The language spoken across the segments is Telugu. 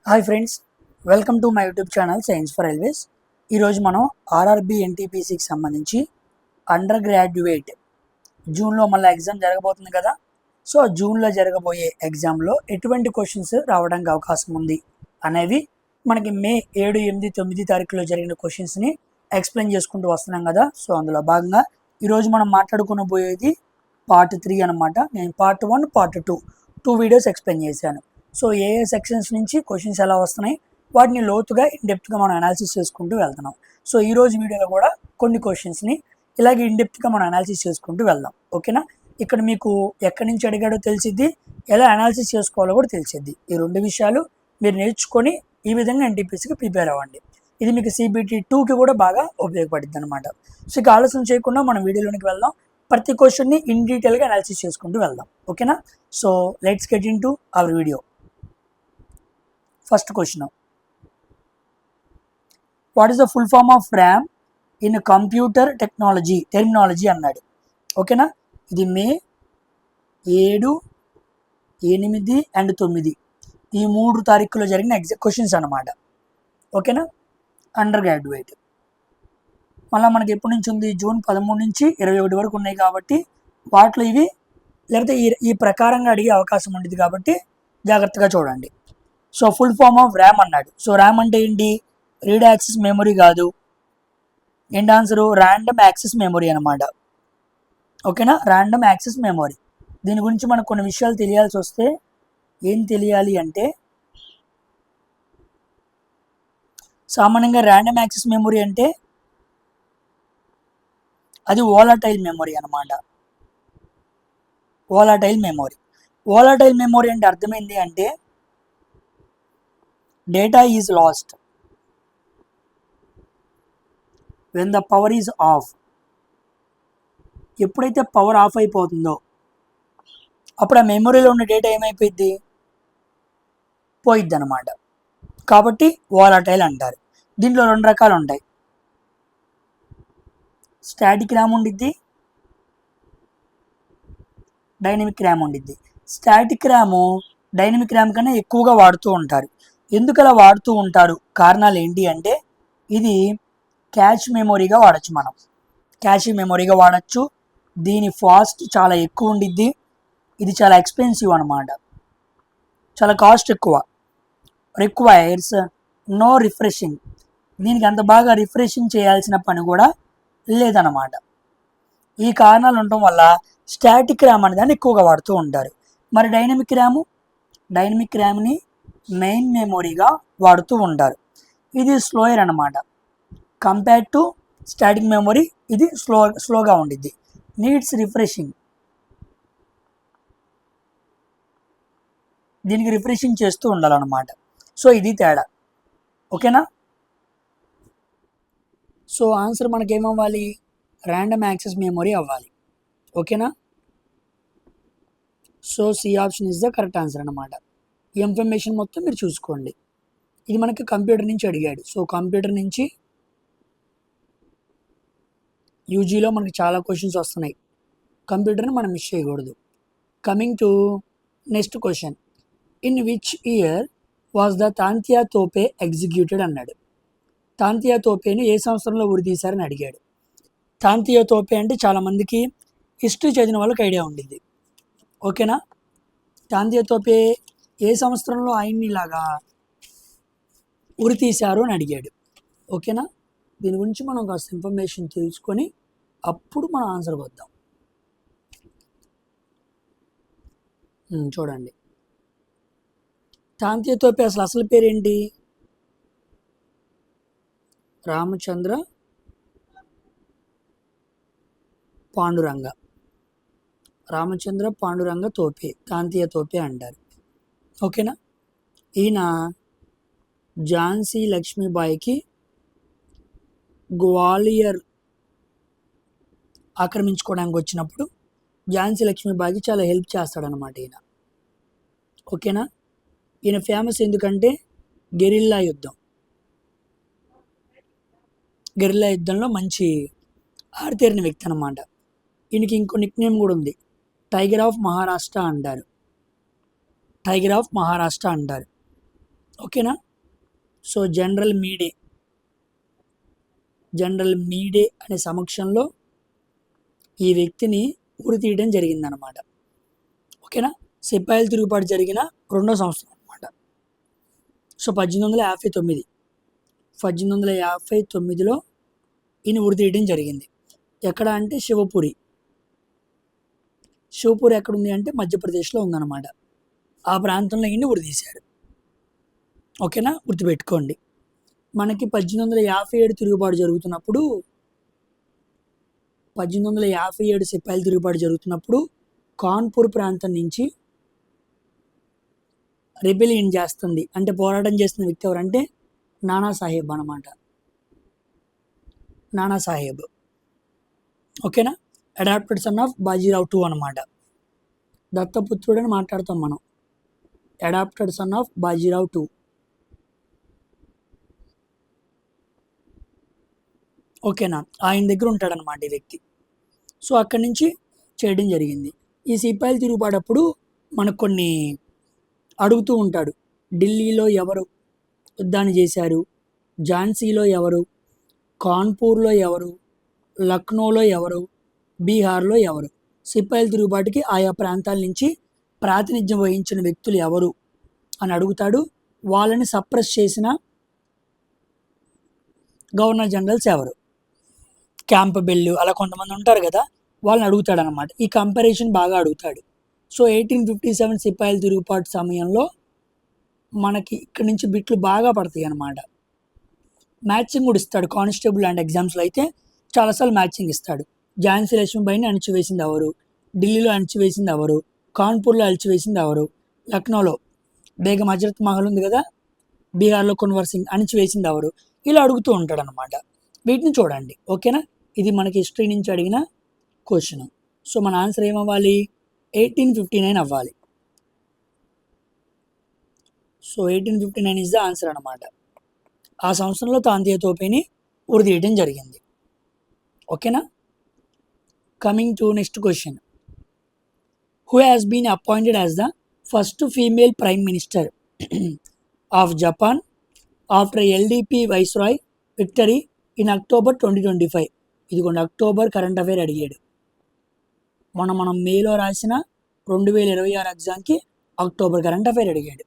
Hi friends, welcome to my YouTube channel science for railways. ఈరోజు మనం ఆర్ఆర్బి ఎన్టీపీసీకి సంబంధించి అండర్ గ్రాడ్యుయేట్ జూన్లో మళ్ళీ ఎగ్జామ్ జరగబోతుంది కదా. సో జూన్లో జరగబోయే ఎగ్జామ్లో ఎటువంటి క్వశ్చన్స్ రావడానికి అవకాశం ఉంది అనేవి మనకి మే 7, 8, 9 తారీఖులో జరిగిన క్వశ్చన్స్ని ఎక్స్ప్లెయిన్ చేసుకుంటూ వస్తున్నాం కదా. సో అందులో భాగంగా ఈరోజు మనం మాట్లాడుకునబోయేది పార్ట్ 3 అనమాట. నేను పార్ట్ 1, పార్ట్ 2 వీడియోస్ ఎక్స్ప్లెయిన్ చేశాను. సో ఏ సెక్షన్స్ నుంచి క్వశ్చన్స్ ఎలా వస్తున్నాయి వాటిని లోతుగా ఇన్డెప్త్గా మనం అనాలిసిస్ చేసుకుంటూ వెళ్తున్నాం. సో ఈరోజు వీడియోలో కూడా కొన్ని క్వశ్చన్స్ని ఇలాగే ఇన్డెప్త్గా మనం అనాలిసిస్ చేసుకుంటూ వెళ్దాం. ఓకేనా? ఇక్కడ మీకు ఎక్కడి నుంచి అడిగాడో తెలిసిద్ది, ఎలా అనాలిసిస్ చేసుకోవాలో కూడా తెలిసిద్ది. ఈ 2 విషయాలు మీరు నేర్చుకొని ఈ విధంగా ఎన్టీపీసీకి ప్రిపేర్ అవ్వండి. ఇది మీకు CBT 2కి కూడా బాగా ఉపయోగపడుతుంది అనమాట. సో ఇక ఆలోచన చేయకుండా మనం వీడియోలోనికి వెళ్దాం. ప్రతి క్వశ్చన్ని ఇన్ డీటెయిల్గా అనాలిసిస్ చేసుకుంటూ వెళ్దాం. ఓకేనా? So let's get into our video. First question, what is the full form of RAM in computer terminology అన్నాడు. ఓకేనా? ఇది మే 7, 8 అండ్ 9 ఈ 3 తారీఖులో జరిగిన క్వశ్చన్స్ అనమాట. ఓకేనా? అండర్ గ్రాడ్యుయేట్ మళ్ళీ మనకి ఎప్పటి నుంచి ఉంది? జూన్ 13 నుంచి 21 వరకు ఉన్నాయి కాబట్టి వాటిలో ఇవి లేకపోతే ఈ ప్రకారంగా అడిగే అవకాశం ఉండేది కాబట్టి జాగ్రత్తగా చూడండి. So full form of RAM అన్నాడు. సో RAM అంటే ఏంటి? రీడ్ యాక్సెస్ మెమరీ కాదు. ఏంటి ఆన్సరు? ర్యాండమ్ యాక్సెస్ మెమరీ అనమాట. ఓకేనా? Random access memory. దీని గురించి మనకు కొన్ని విషయాలు తెలియాల్సి వస్తే ఏం తెలియాలి అంటే, సామాన్యంగా ర్యాండమ్ యాక్సెస్ మెమరీ అంటే అది వోలటైల్ మెమరీ అనమాట. వోలటైల్ మెమరీ అంటే అర్థమైంది అంటే data is lost when the power is of. ఎప్పుడైతే పవర్ ఆఫ్ అయిపోతుందో అప్పుడు ఆ మెమరీలో ఉన్న డేటా ఏమైపోయింది? పోయిద్ది అనమాట. కాబట్టి వోలటైల్ అంటారు. దీంట్లో 2 రకాలు ఉంటాయి. స్టాటిక్ ర్యామ్ ఉండిద్ది, డైనమిక్ ర్యామ్ ఉండిద్ది. స్టాటిక్ ర్యాము డైనమిక్ ర్యామ్ కన్నా ఎక్కువగా వాడుతూ ఉంటారు. ఎందుకు అలా వాడుతూ ఉంటారు? కారణాలు ఏంటి అంటే, ఇది క్యాష్ మెమొరీగా వాడచ్చు. మనం క్యాష్ మెమొరీగా వాడచ్చు. దీని ఫాస్ట్ చాలా ఎక్కువ ఉండిద్ది. ఇది చాలా ఎక్స్పెన్సివ్ అనమాట. చాలా కాస్ట్ ఎక్కువ. Requires no refreshing. దీనికి అంత బాగా రిఫ్రెషింగ్ చేయాల్సిన పని కూడా లేదన్నమాట. ఈ కారణాలు ఉండటం వల్ల స్టాటిక్ ర్యామ్ అనే దాన్ని ఎక్కువగా వాడుతూ ఉంటారు. మరి డైనమిక్ ర్యామ్ని మెయిన్ మెమొరీగా వాడుతూ ఉంటారు. ఇది స్లోయర్ అనమాట. కంపేర్ టు స్టాటిక్ మెమొరీ ఇది స్లోగా ఉండిద్ది. Needs refreshing. దీనికి రిఫ్రెషింగ్ చేస్తూ ఉండాలన్నమాట. సో ఇది తేడా. ఓకేనా? సో ఆన్సర్ మనకేమవ్వాలి? ర్యాండమ్ యాక్సెస్ మెమొరీ అవ్వాలి. ఓకేనా? So C option is the correct answer అనమాట. ఈ ఇన్ఫర్మేషన్ మొత్తం మీరు చూసుకోండి. ఇది మనకి కంప్యూటర్ నుంచి అడిగాడు. సో కంప్యూటర్ నుంచి యూజీలో మనకి చాలా క్వశ్చన్స్ వస్తున్నాయి. కంప్యూటర్ని మనం మిస్ చేయకూడదు. Coming to next question, in which year was the Tantia Tope executed అన్నాడు. తాంతియా తోపేని ఏ సంవత్సరంలో ఉరితీశారని అడిగాడు. తాంతియా తోపే అంటే చాలామందికి హిస్టరీ చదివిన వాళ్ళకి ఐడియా ఉండిద్ది. ఓకేనా? తాంతియా తోపే ఏ సంవత్సరంలో ఆయన్ని ఇలాగా ఉరితీశారు అని అడిగాడు. ఓకేనా? దీని గురించి మనం కాస్త ఇన్ఫర్మేషన్ తెలుసుకొని అప్పుడు మనం ఆన్సర్కి వద్దాం. చూడండి, తాంతియా తోపే అసలు పేరేంటి? రామచంద్ర పాండురంగ తోపే, తాంతియా తోపే అంటారు. ఓకేనా? ఈయన ఝాన్సీ లక్ష్మీబాయికి గ్వాలియర్ ఆక్రమించుకోవడానికి వచ్చినప్పుడు ఝాన్సీ లక్ష్మీబాయికి చాలా హెల్ప్ చేస్తాడనమాట ఈయన. ఓకేనా? ఈయన ఫేమస్ ఎందుకంటే గెరిల్లా యుద్ధంలో మంచి ఆరితేరిన వ్యక్తి అనమాట. ఈయనకి ఇంకో నిక్ నేమ్ కూడా ఉంది, టైగర్ ఆఫ్ మహారాష్ట్ర అంటారు. ఓకేనా. సో జనరల్ మీడే అనే సమక్షంలో ఈ వ్యక్తిని ఉరి తీయడం జరిగిందనమాట. ఓకేనా. సిపాయిల తిరుగుబాటు జరిగిన 2వ సంవత్సరం అనమాట. సో 1859లో ఈయన ఉరి తీయడం జరిగింది. ఎక్కడ అంటే శివపురి ఎక్కడుంది అంటే మధ్యప్రదేశ్లో ఉందన్నమాట. ఆ ప్రాంతంలో ఈయన్ని ఉరి తీశాడు. ఓకేనా, గుర్తుపెట్టుకోండి. మనకి 1857 తిరుగుబాటు జరుగుతున్నప్పుడు 1857 సిపాయిల తిరుగుబాటు జరుగుతున్నప్పుడు కాన్పూర్ ప్రాంతం నుంచి రెబెలియన్ చేస్తుంది, అంటే పోరాటం చేస్తున్న వ్యక్తి ఎవరంటే నానాసాహెబ్ అనమాట. నానాసాహెబ్. ఓకేనా. అడాప్టెడ్ సన్ ఆఫ్ బాజీరావు 2 అనమాట. దత్తపుత్రుడని మాట్లాడతాం మనం. Adopted son of Bajirao 2. ఓకేనా. ఆయన దగ్గర ఉంటాడనమాట ఈ వ్యక్తి. సో అక్కడి నుంచి చేయడం జరిగింది. ఈ సిపాయిలు తిరుగుబాటప్పుడు మనకు కొన్ని అడుగుతూ ఉంటాడు. ఢిల్లీలో ఎవరు యుద్ధాన్ని చేశారు, ఝాన్సీలో ఎవరు, కాన్పూర్లో ఎవరు, లక్నోలో ఎవరు, బీహార్లో ఎవరు, సిపాయిల తిరుగుబాటుకి ఆయా ప్రాంతాల నుంచి ప్రాతినిధ్యం వహించిన వ్యక్తులు ఎవరు అని అడుగుతాడు. వాళ్ళని సప్రెస్ చేసిన గవర్నర్ జనరల్స్ ఎవరు, క్యాంపబెల్, అలా కొంతమంది ఉంటారు కదా, వాళ్ళని అడుగుతాడు అనమాట. ఈ కంపారిజన్ బాగా అడుగుతాడు. సో 1857 సిపాయిల తిరుగుబాటు సమయంలో మనకి ఇక్కడి నుంచి బిట్లు బాగా పడతాయి అన్నమాట. మ్యాచింగ్ కూడా ఇస్తాడు. కానిస్టేబుల్ అండ్ ఎగ్జామ్స్లో అయితే చాలాసార్లు మ్యాచింగ్ ఇస్తాడు. ఝాన్సీ లక్ష్మీబాయిని అణిచివేసింది ఎవరు, ఢిల్లీలో అణిచివేసింది ఎవరు, కాన్పూర్లో అణిచివేసింది ఎవరు, లక్నోలో బేగం హజరత్ మహల్ ఉంది కదా, బీహార్లో కున్వర్ సింగ్ అణిచివేసింది ఎవరు, ఇలా అడుగుతూ ఉంటాడు అనమాట. వీటిని చూడండి. ఓకేనా. ఇది మనకి హిస్టరీ నుంచి అడిగిన క్వశ్చన్. సో మన ఆన్సర్ ఏమవ్వాలి, 1859 అవ్వాలి. సో 1859 ఇస్ ద ఆన్సర్ అనమాట. ఆ సంవత్సరంలో తాంతియా తోపేని ఉరి తీయడం జరిగింది. ఓకేనా. Coming to next question. Who has been appointed as the first female prime minister of Japan after LDP viceroy victory in October 2025. ఇదిగోండి, అక్టోబర్ కరెంట్ అఫైర్ అడిగాడు. మనం మేలో రాసిన 2026 ఎగ్జామ్కి అక్టోబర్ కరెంట్ అఫైర్ అడిగాడు.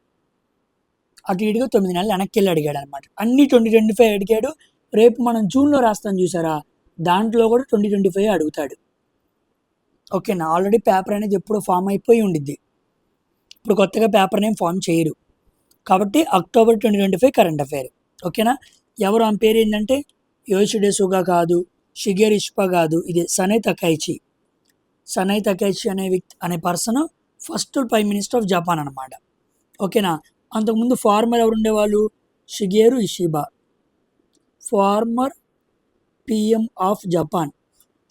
అటు ఇటుగా 9 నెలలు వెనక్కి వెళ్ళి అడిగాడు అనమాట. అన్ని 2025 అడిగాడు. రేపు మనం జూన్లో రాస్తాం చూసారా, దాంట్లో కూడా 2025 అడుగుతాడు. ఓకేనా. ఆల్రెడీ పేపర్ అనేది ఎప్పుడో ఫామ్ అయిపోయి ఉండిద్ది. ఇప్పుడు కొత్తగా పేపర్ నేమ్ ఫామ్ చేయరు కాబట్టి అక్టోబర్ 2025 కరెంట్ అఫైర్. ఓకేనా. ఎవరు ఆమె పేరు ఏంటంటే యోషిడే సుగా కాదు, షిగేరు ఇషిబా కాదు, ఇది సనై తకైచి అనే person first prime minister of Japan అనమాట. ఓకేనా. అంతకుముందు ఫార్మర్ ఎవరు ఉండేవాళ్ళు, Shigeru Ishiba, former PM of Japan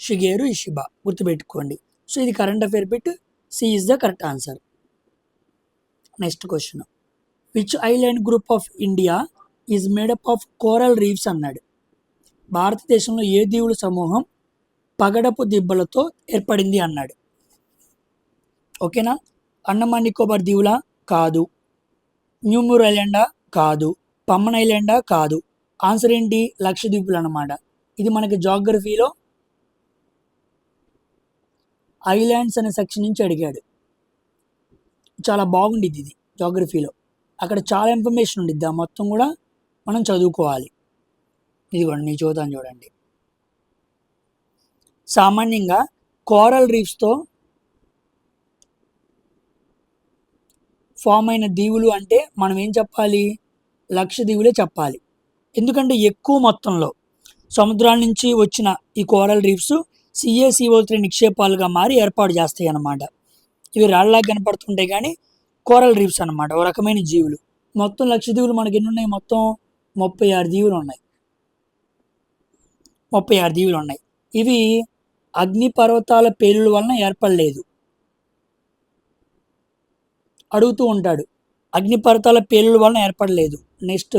Shigeru Ishiba, గుర్తుపెట్టుకోండి. సో ఇది current affair bit. C is the correct answer. Next question. Which island group of India is made up of coral reefs అన్నాడు. భారతదేశంలో ఏ దీవుల సమూహం పగడపు దిబ్బలతో ఏర్పడింది అన్నాడు. ఓకేనా. అండమాన్ నికోబార్ దీవులా కాదు, న్యూమూర్ ఐలాండా కాదు, పమ్మన్ ఐలాండా కాదు. ఆన్సర్ ఏంటి, లక్షద్వీపులు అన్నమాట. ఇది మనకి జాగ్రఫీలో ఐలాండ్స్ అనే సెక్షన్ నుంచి అడిగాడు. చాలా బాగుండిద్ది ఇది జాగ్రఫీలో. అక్కడ చాలా ఇన్ఫర్మేషన్ ఉండిద్ది, ఆ మొత్తం కూడా మనం చదువుకోవాలి. ఇదిగోండి నేను చూద్దాను చూడండి. సామాన్యంగా కోరల్ రీఫ్స్తో ఫామ్ అయిన దీవులు అంటే మనం ఏం చెప్పాలి, లక్షద్వీపులే చెప్పాలి. ఎందుకంటే ఎక్కువ మొత్తంలో సముద్రాల నుంచి వచ్చిన ఈ కోరల్ రీఫ్స్ CaCO3 నిక్షేపాలుగా మారి ఏర్పాటు చేస్తాయి అన్నమాట. ఇవి రాళ్ళలాగా కనపడుతుంటాయి కానీ కోరల్ రీఫ్స్ అన్నమాట, ఒక రకమైన జీవులు. మొత్తం లక్షద్వీపులు మనకి ఎన్ని ఉన్నాయి, మొత్తం 36 దీవులు ఉన్నాయి. 36 దీవులు ఉన్నాయి. ఇవి అగ్నిపర్వతాల పేలుల వలన ఏర్పడలేదు. అడుగుతూ ఉంటాడు, అగ్నిపర్వతాల పేలుల వలన ఏర్పడలేదు. నెక్స్ట్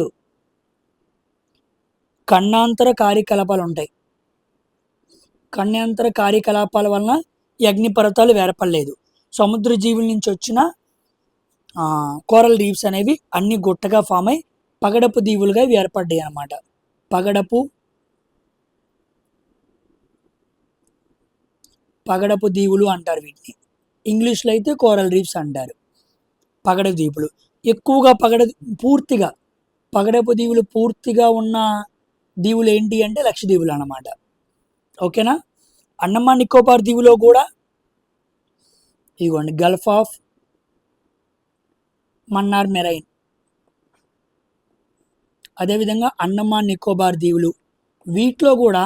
ఖండాంతర కార్యకలాపాలు ఉంటాయి. ఖండాంతర కార్యకలాపాల వలన ఈ అగ్నిపర్వతాలు ఏర్పడలేదు. సముద్ర జీవుల నుంచి వచ్చిన కోరల్ రీఫ్స్ అనేవి అన్ని గుట్టగా ఫామ్ అయి పగడపు దీవులుగా ఇవి ఏర్పడ్డాయి అన్నమాట. పగడపు దీవులు అంటారు వీటిని. ఇంగ్లీష్లో అయితే కోరల్ రీఫ్స్ అంటారు. పగడపు దీవులు ఎక్కువగా పూర్తిగా పగడపు దీవులు పూర్తిగా ఉన్న దీవులు ఏంటి అంటే లక్షద్వీపులు అన్నమాట. ఓకేనా. అండమాన్ నికోబార్ దీవులో కూడా ఇదిగోండి గల్ఫ్ ఆఫ్ మన్నార్ మెరైన్, అదేవిధంగా అండమాన్ నికోబార్ దీవులు, వీటిలో కూడా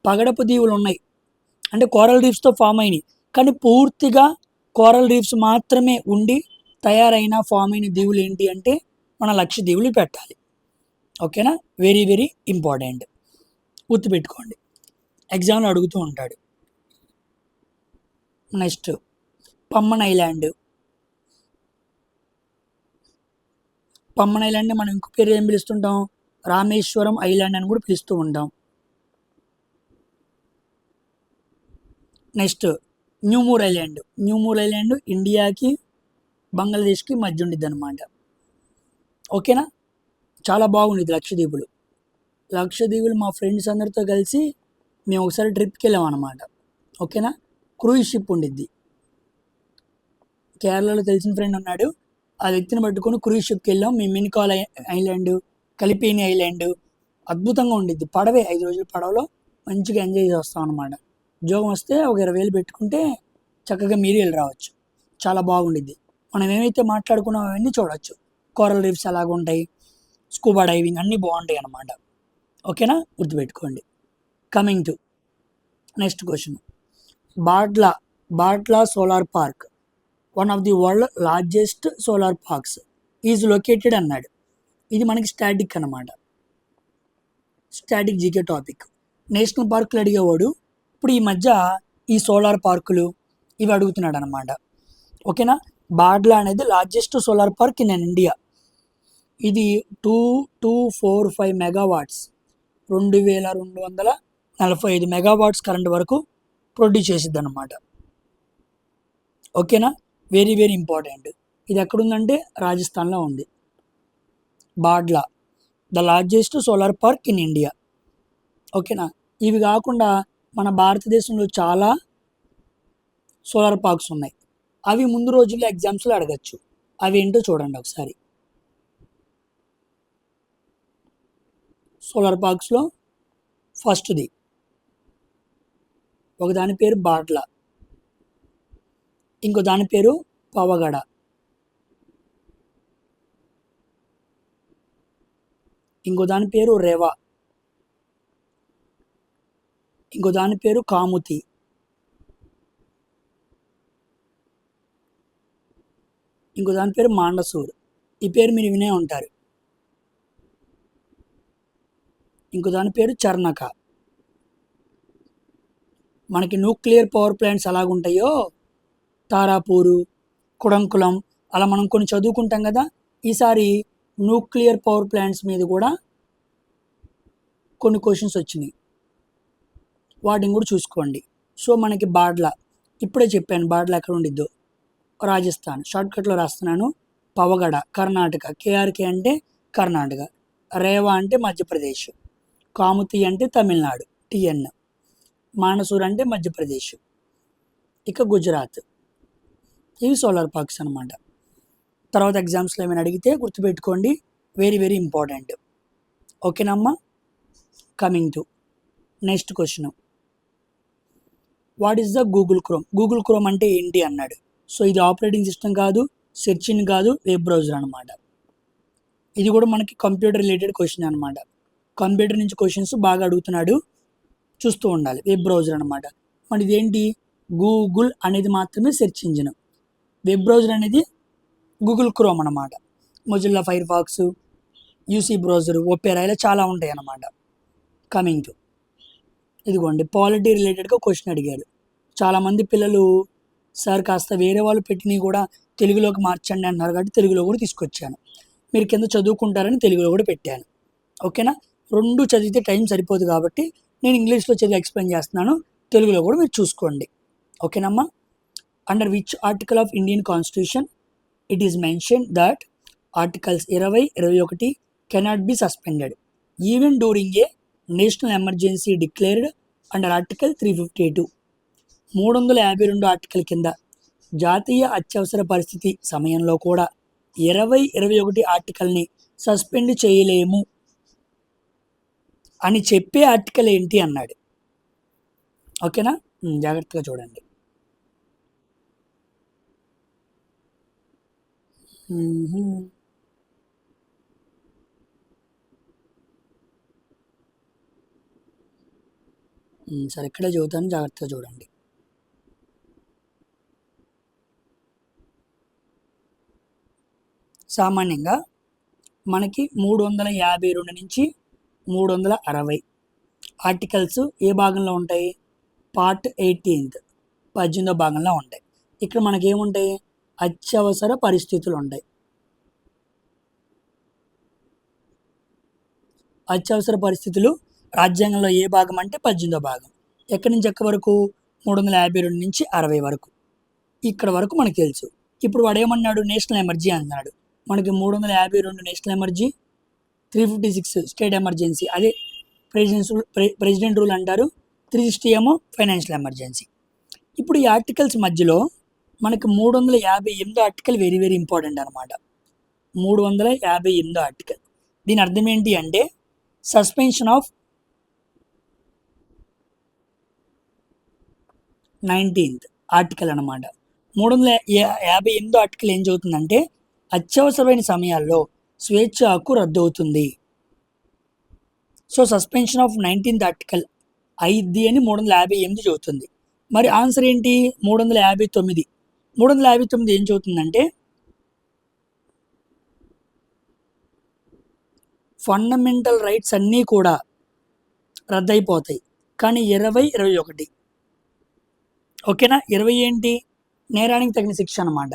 పగడపు దీవులు ఉన్నాయి. అంటే కోరల్ రీఫ్స్తో ఫామ్ అయినాయి, కానీ పూర్తిగా కోరల్ రీఫ్స్ మాత్రమే ఉండి తయారైన ఫామ్ అయిన దీవులు ఏంటి అంటే మన లక్షద్వీపులు పెట్టాలి. ఓకేనా. వెరీ వెరీ ఇంపార్టెంట్, గుర్తుపెట్టుకోండి, ఎగ్జామ్లో అడుగుతూ ఉంటాడు. Next Pamban island. పమ్మన్ ఐలాండ్ని మనం ఇంకో పేరు ఏం పిలుస్తుంటాం, రామేశ్వరం ఐలాండ్ అని కూడా పిలుస్తూ ఉంటాం. Next New Moore island. New Moore island ఇండియాకి బంగ్లాదేశ్కి మధ్య ఉండిద్ది అనమాట. ఓకేనా. చాలా బాగుండిద్ది లక్షద్వీపులు. లక్షద్వీపులు మా ఫ్రెండ్స్ అందరితో కలిసి మేము ఒకసారి ట్రిప్కి వెళ్ళాం అనమాట. ఓకేనా. క్రూయిజ్ షిప్ ఉండిద్ది. కేరళలో తెలిసిన ఫ్రెండ్ ఉన్నాడు, ఆ వ్యక్తిని పట్టుకొని క్రూయిజ్ షిప్కి వెళ్ళాం. మేము మినికాల్ ఐలాండ్, కలిపేని ఐలాండ్ అద్భుతంగా ఉండిద్ది. పడవే, 5 రోజులు పడవలో మంచిగా ఎంజాయ్ చేసి వస్తాం అనమాట. ఉద్యోగం వస్తే ఒక 20,000 పెట్టుకుంటే చక్కగా మీరు వెళ్ళి రావచ్చు. చాలా బాగుండిద్ది. మనం ఏమైతే మాట్లాడుకున్నామో అవన్నీ చూడవచ్చు. కోరల్ రీఫ్స్ ఎలాగుంటాయి, స్కూబా డైవింగ్ అన్నీ బాగుంటాయి అన్నమాట. ఓకేనా, గుర్తుపెట్టుకోండి. Coming to next question. Batla solar park, one of the world largest solar parks is located అన్నాడు. ఇది మనకి స్టాటిక్ అన్నమాట, స్టాటిక్ జీకే టాపిక్. నేషనల్ పార్కులు అడిగేవాడు, ఇప్పుడు ఈ మధ్య ఈ సోలార్ పార్కులు ఇవి అడుగుతున్నాడు అనమాట. ఓకేనా. బాడ్లా అనేది largest solar park in India. ఇది 2245 మెగావాట్స్, 2245 మెగావాట్స్ కరెంట్ వరకు ప్రొడ్యూస్ చేసిద్ది అనమాట. ఓకేనా. Very very important. ఇది ఎక్కడుందంటే రాజస్థాన్లో ఉంది. Bhadla the largest solar park in India. ఓకేనా. ఇవి కాకుండా మన భారతదేశంలో చాలా సోలార్ పార్క్స్ ఉన్నాయి. అవి ముందు రోజుల్లో ఎగ్జామ్స్లో అడగచ్చు. అవి ఏంటో చూడండి ఒకసారి. సోలార్ పార్క్స్లో ఫస్ట్ది ఒకదాని పేరు బాడ్లా, ఇంకో దాని పేరు పవగడ, ఇంకో దాని పేరు రెవా, ఇంకో దాని పేరు కాముతి, ఇంకో దాని పేరు మాండసూర్. ఈ పేరు మీరు వినే ఉంటారు. ఇంకో దాని పేరు చర్నక. మనకి న్యూక్లియర్ పవర్ ప్లాంట్స్ ఎలాగుంటాయో తారాపూరు, కుడంకులం అలా మనం కొన్ని చదువుకుంటాం కదా. ఈసారి న్యూక్లియర్ పవర్ ప్లాంట్స్ మీద కూడా కొన్ని క్వశ్చన్స్ వచ్చినాయి, వాటిని కూడా చూసుకోండి. సో మనకి బాడ్లా ఇప్పుడే చెప్పాను, బాడ్లా ఎక్కడ ఉండిద్దో రాజస్థాన్, షార్ట్కట్లో రాస్తున్నాను. పవగడ కర్ణాటక, కేఆర్కే అంటే కర్ణాటక, రేవా అంటే మధ్యప్రదేశ్, కాముతి అంటే తమిళనాడు టిఎన్, మానసూర్ అంటే మధ్యప్రదేశ్, ఇక గుజరాత్. ఇవి సోలార్ పార్క్స్ అనమాట. తర్వాత ఎగ్జామ్స్లో ఏమైనా అడిగితే గుర్తుపెట్టుకోండి, వెరీ వెరీ ఇంపార్టెంట్. ఓకేనమ్మా. Coming to next question. What is the Google chrome? Google chrome అంటే ఏంటి అన్నాడు. సో ఇది ఆపరేటింగ్ సిస్టమ్ కాదు, సెర్చ్ ఇంజిన్ కాదు, వెబ్ బ్రౌజర్ అనమాట. ఇది కూడా మనకి కంప్యూటర్ రిలేటెడ్ క్వశ్చన్ అనమాట. కంప్యూటర్ నుంచి క్వశ్చన్స్ బాగా అడుగుతున్నాడు, చూస్తూ ఉండాలి. వెబ్ బ్రౌజర్ అనమాట. మరి ఇదేంటి? గూగుల్ అనేది మాత్రమే సెర్చ్ ఇంజిన్, వెబ్ బ్రౌజర్ అనేది గూగుల్ క్రోమ్ అనమాట. Mozilla Firefox, UC browser, Opera ఇలా చాలా ఉంటాయి అన్నమాట. కమింగ్ టు ఇదిగోండి, పాలిటీ రిలేటెడ్గా క్వశ్చన్ అడిగారు. చాలామంది పిల్లలు సార్ కాస్త వేరే వాళ్ళు పెట్టినవి కూడా తెలుగులోకి మార్చండి అంటున్నారు, కాబట్టి తెలుగులో కూడా తీసుకొచ్చాను. మీరు కింద చదువుకుంటారని తెలుగులో కూడా పెట్టాను. ఓకేనా. రెండు చదివితే టైం సరిపోదు కాబట్టి నేను ఇంగ్లీష్లో చదివి ఎక్స్ప్లెయిన్ చేస్తున్నాను, తెలుగులో కూడా మీరు చూసుకోండి. ఓకేనమ్మా. Under which article of Indian constitution it is mention that articles 20, 21 cannot be suspended even during a national emergency declared under article 352. 352 article కింద జాతీయ అత్యవసర పరిస్థితి సమయంలో కూడా 20, 21 ఆర్టికల్ని సస్పెండ్ చేయలేము అని చెప్పే ఆర్టికల్ ఏంటి అన్నాడు. ఓకేనా, జాగ్రత్తగా చూడండి. సరే, ఇక్కడే చదువుతాను, జాగ్రత్తగా చూడండి. సామాన్యంగా మనకి 352 నుంచి 360 ఆర్టికల్స్ ఏ భాగంలో ఉంటాయి? పార్ట్ 18th 18వ భాగంలో ఉంటాయి. ఇక్కడ మనకేముంటాయి? అత్యవసర పరిస్థితులు ఉంటాయి. అత్యవసర పరిస్థితులు రాజ్యాంగంలో ఏ భాగం అంటే 18వ భాగం. ఎక్కడి నుంచి ఎక్కడి వరకు? 352 నుంచి 60 వరకు. ఇక్కడ వరకు మనకు తెలుసు. ఇప్పుడు వాడు ఏమన్నాడు? నేషనల్ ఎమర్జీ అన్నాడు. మనకి 352 నేషనల్ ఎమర్జీ, 356 స్టేట్ ఎమర్జెన్సీ, అదే ప్రెసిడెంట్ రూల్ అంటారు. 360 ఏమో ఫైనాన్షియల్ ఎమర్జెన్సీ. ఇప్పుడు ఈ ఆర్టికల్స్ మధ్యలో మనకి 358 ఆర్టికల్ వెరీ వెరీ ఇంపార్టెంట్ అనమాట. 358 ఆర్టికల్. దీని అర్థం ఏంటి అంటే సస్పెన్షన్ ఆఫ్ 19th ఆర్టికల్ అనమాట. 358 ఆర్టికల్ ఏం చెబుతుందంటే అత్యవసరమైన సమయాల్లో స్వేచ్ఛ హక్కు రద్దు అవుతుంది. So suspension of 19th article అయింది అని 358 చెబుతుంది. మరి ఆన్సర్ ఏంటి? 359. 359 ఏం చెబుతుందంటే ఫండమెంటల్ రైట్స్ అన్నీ కూడా రద్దయిపోతాయి. కానీ 20, 21 ఓకేనా. 20 ఏంటి? నేరానికి తగిన శిక్ష అనమాట.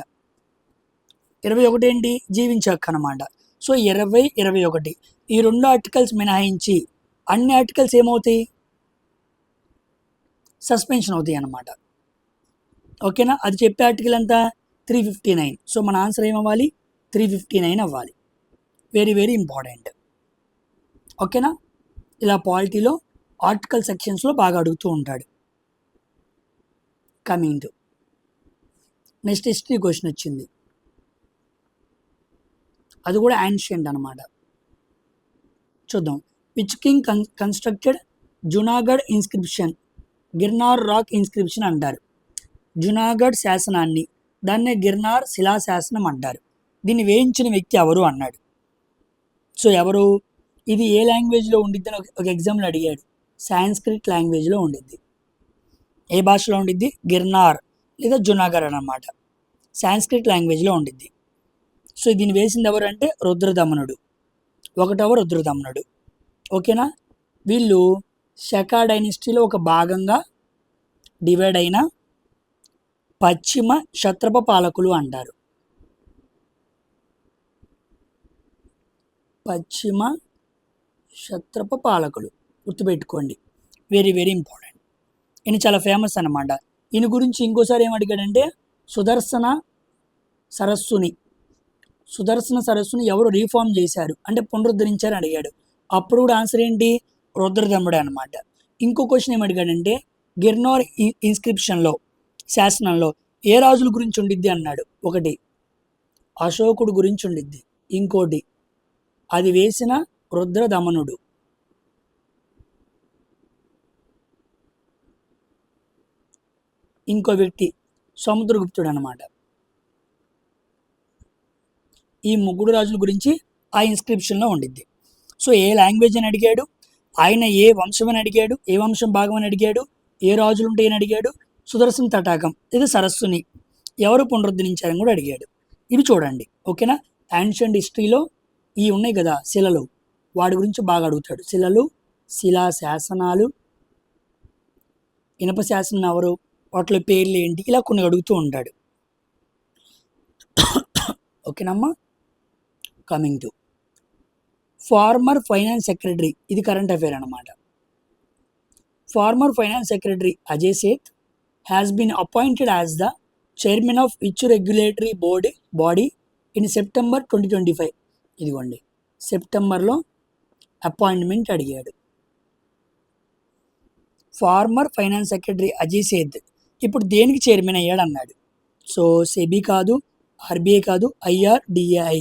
21 ఏంటి? జీవించే హక్కు అనమాట. సో 20, 21 ఈ 2 ఆర్టికల్స్ మినహాయించి అన్ని ఆర్టికల్స్ ఏమవుతాయి? సస్పెన్షన్ అవుతాయి అన్నమాట. ఓకేనా. అది చెప్పే ఆర్టికల్ ఎంత? 359. సో మన ఆన్సర్ ఏమవ్వాలి? 359 అవ్వాలి. Very very important. ఓకేనా. ఇలా పాలిటీలో ఆర్టికల్ సెక్షన్స్లో బాగా అడుగుతూ ఉంటాడు. Coming to next history question వచ్చింది. అది కూడా యాన్షియంట్ అనమాట. చూద్దాం. Which king constructed Junagadh inscription? Girnar rock inscription అంటారు. జునాగఢ్ శాసనాన్ని, దాన్నే గిర్నార్ శిలాశాసనం అంటారు. దీన్ని వేయించిన వ్యక్తి ఎవరు అన్నాడు. సో ఎవరు? ఇది ఏ లాంగ్వేజ్లో ఉండిద్ది అని ఒక ఎగ్జామ్లో అడిగాడు. సాంస్క్రిట్ లాంగ్వేజ్లో ఉండిద్ది. ఏ భాషలో ఉండిద్ది? గిర్నార్ లేదా జునాగఢ్ అన్నమాట. సాంస్క్రిట్ లాంగ్వేజ్లో ఉండిద్ది. సో దీన్ని వేసింది ఎవరు అంటే రుద్రదమనుడు, 1వ రుద్రదమనుడు. ఓకేనా. వీళ్ళు శకా డైనస్టీలో ఒక భాగంగా డివైడ్ అయిన పశ్చిమ క్షత్రప పాలకులు అంటారు. పశ్చిమ క్షత్రప పాలకులు గుర్తుపెట్టుకోండి. Very very important. ఈయన చాలా ఫేమస్ అనమాట. ఈయన గురించి ఇంకోసారి ఏం అడిగాడంటే సుదర్శన సరస్సుని ఎవరు రీఫార్మ్ చేశారు అంటే పునరుద్ధరించారని అడిగాడు. అప్పుడు కూడా ఆన్సర్ ఏంటి? రుద్రదమ్ముడే అనమాట. ఇంకో క్వశ్చన్ ఏం అడిగాడంటే గిర్నార్ ఇన్స్క్రిప్షన్లో, శాసనంలో ఏ రాజుల గురించి ఉండిద్ది అన్నాడు. ఒకటి అశోకుడు గురించి ఉండిద్ది, ఇంకోటి అది వేసిన రుద్రదమనుడు, ఇంకో వ్యక్తి సముద్రగుప్తుడు అనమాట. ఈ 3 రాజుల గురించి ఆ ఇన్స్క్రిప్షన్లో ఉండిద్ది. సో ఏ లాంగ్వేజ్ అని అడిగాడు, ఆయన ఏ వంశం అని అడిగాడు, ఏ వంశం భాగం అని అడిగాడు, ఏ రాజులు ఉంటాయని అడిగాడు, సుదర్శన తటాకం ఇది సరస్సుని ఎవరు పునరుద్ధరించారని కూడా అడిగాడు. ఇవి చూడండి. ఓకేనా. యాన్షియంట్ హిస్టరీలో ఈ ఉన్నాయి కదా శిలలు, వాడి గురించి బాగా అడుగుతాడు. శిలలు, శిలా శాసనాలు, ఇనప శాసనం ఎవరు, వాటిలో పేర్లు ఏంటి, ఇలా కొన్ని అడుగుతూ ఉంటాడు. ఓకేనమ్మా. Coming to former finance secretary, ఇది కరెంట్ అఫైర్ అనమాట. Former finance secretary Ajay Seth has been appointed as the chairman of which regulatory body in September 2025. ఇదిగోండి, సెప్టెంబర్లో అపాయింట్మెంట్ అడిగాడు. Former finance secretary Ajay Seth ఇప్పుడు దేనికి చైర్మన్ అయ్యాడు అన్నాడు. సో సెబీ కాదు, ఆర్బీఐ కాదు, IRDAI,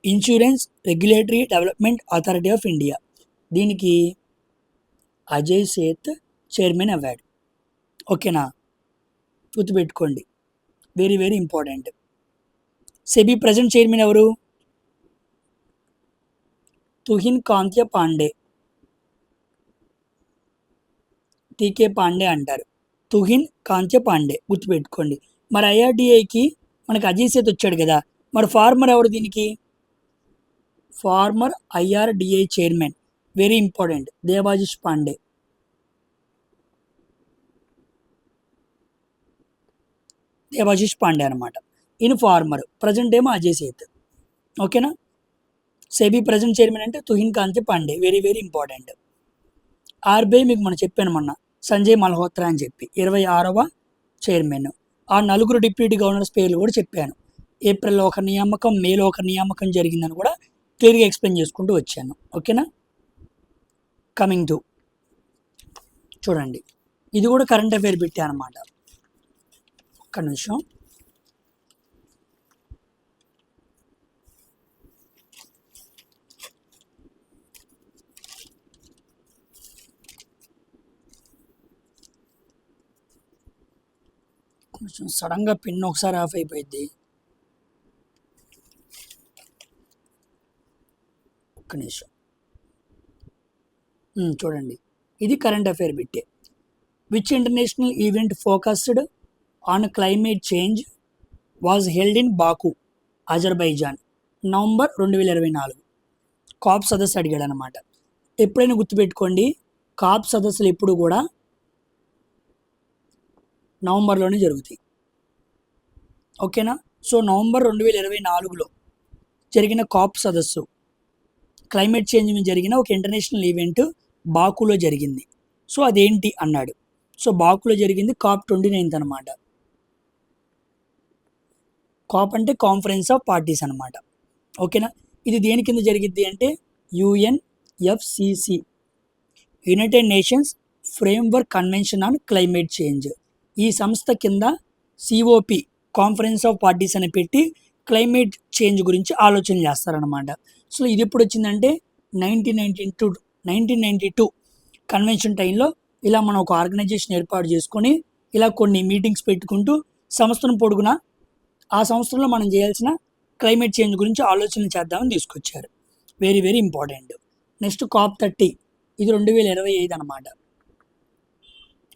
insurance regulatory development authority of India. దీనికి అజయ్ సేత్ చైర్మన్ అవ్వాడు. ఓకేనా, గుర్తుపెట్టుకోండి, very very important. SEBI present chairman ఎవరు? తుహిన్ కాంత్య పాండే, టీకే పాండే అంటారు. తుహిన్ కాంత్య పాండే గుర్తుపెట్టుకోండి. మరి ఐఆర్డిఐకి మనకి అజయ్ సేత్ వచ్చాడు కదా, మరి ఫార్మర్ ఎవరు దీనికి? Former IRDAI chairman, very important, Debasish Pandey. Debasish Pandey అనమాట. ఇన్ ఫార్మర్, ప్రజెంట్ ఏమో అజయ్ సేత్. ఓకేనా. సెబీ ప్రజెంట్ చైర్మన్ అంటే Tuhin Kanta Pandey, very very important. RBI మీకు మనం చెప్పాను మొన్న, సంజయ్ మల్హోత్రా అని చెప్పి 26వ చైర్మన్. ఆ నలుగురు డిప్యూటీ గవర్నర్స్ పేర్లు కూడా చెప్పాను. ఏప్రిల్లో ఒక నియామకం, మేలో ఒక నియామకం జరిగిందని కూడా క్లియర్గా ఎక్స్ప్లెయిన్ చేసుకుంటూ వచ్చాను. ఓకేనా. కమింగ్ టు చూడండి, ఇది కూడా కరెంట్ అఫైర్ పెట్టాను అనమాట. ఒక్క నిమిషం. కొంచెం సడన్గా పిన్ ఒకసారి ఆఫ్ అయిపోయింది. ఒక్క నిమిషం. చూడండి, ఇది కరెంట్ అఫైర్ బిట్టే. Which international event focused on climate change was held in Baku, Azerbaijan, November 2024. COP సదస్సు అడిగాడు అనమాట. ఎప్పుడైనా గుర్తుపెట్టుకోండి, కాప్ సదస్సులు ఎప్పుడు కూడా నవంబర్లోనే జరుగుతాయి. ఓకేనా. సో నవంబర్ 2024లో జరిగిన కాప్ సదస్సు, క్లైమేట్ చేంజ్ మీద జరిగిన ఒక ఇంటర్నేషనల్ ఈవెంట్ బాకులో జరిగింది. సో అదేంటి అన్నాడు. సో బాకులో జరిగింది COP 29 అనమాట. కాప్ అంటే కాన్ఫరెన్స్ ఆఫ్ పార్టీస్ అనమాట. ఓకేనా. ఇది దేని కింద జరిగిద్ది అంటే UNFCC, United nations framework convention on climate change. ఈ సంస్థ కింద COP, కాన్ఫరెన్స్ ఆఫ్ పార్టీస్ అని పెట్టి క్లైమేట్ చేంజ్ గురించి ఆలోచన చేస్తారనమాట. సో ఇది ఎప్పుడు వచ్చిందంటే 1992 కన్వెన్షన్ టైంలో ఇలా మనం ఒక ఆర్గనైజేషన్ ఏర్పాటు చేసుకొని ఇలా కొన్ని మీటింగ్స్ పెట్టుకుంటూ సంవత్సరం పొడుగునా ఆ సంవత్సరంలో మనం చేయాల్సిన క్లైమేట్ చేంజ్ గురించి ఆలోచన చేద్దామని తీసుకొచ్చారు. Very very important. Next COP 30, ఇది 2025 అనమాట.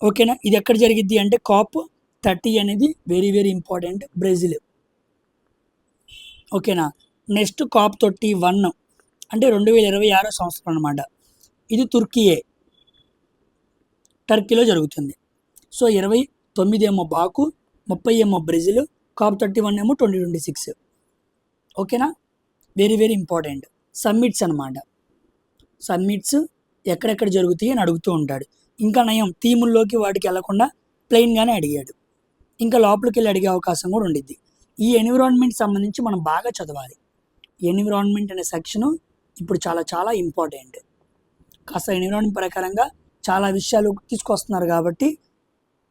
ఓకేనా. ఇది ఎక్కడ జరిగిద్ది అంటే COP 30 అనేది వెరీ వెరీ ఇంపార్టెంట్, బ్రెజిల్. ఓకేనా. నెక్స్ట్ COP 31 అంటే 2026 సంవత్సరం అనమాట. ఇది టర్కీలో జరుగుతుంది. సో 29 ఏమో బాకు, 30 ఏమో బ్రెజిల్, COP 31 ఏమో 2026. ఓకేనా. Very very important. సమ్మిట్స్ అనమాట. సమ్మిట్స్ ఎక్కడెక్కడ జరుగుతాయి అని అడుగుతూ ఉంటాడు. ఇంకా నయం, థీముల్లోకి వాటికి వెళ్లకుండా ప్లెయిన్గానే అడిగాడు. ఇంకా లోపలికి వెళ్ళి అడిగే అవకాశం కూడా ఉండిద్ది. ఈ ఎన్విరాన్మెంట్ సంబంధించి మనం బాగా చదవాలి. ఎన్విరాన్మెంట్ అనే సెక్షను ఇప్పుడు చాలా చాలా ఇంపార్టెంట్. కాస్త ఎన్విరాన్మెంట్ ప్రకారంగా చాలా విషయాలు తీసుకొస్తున్నారు కాబట్టి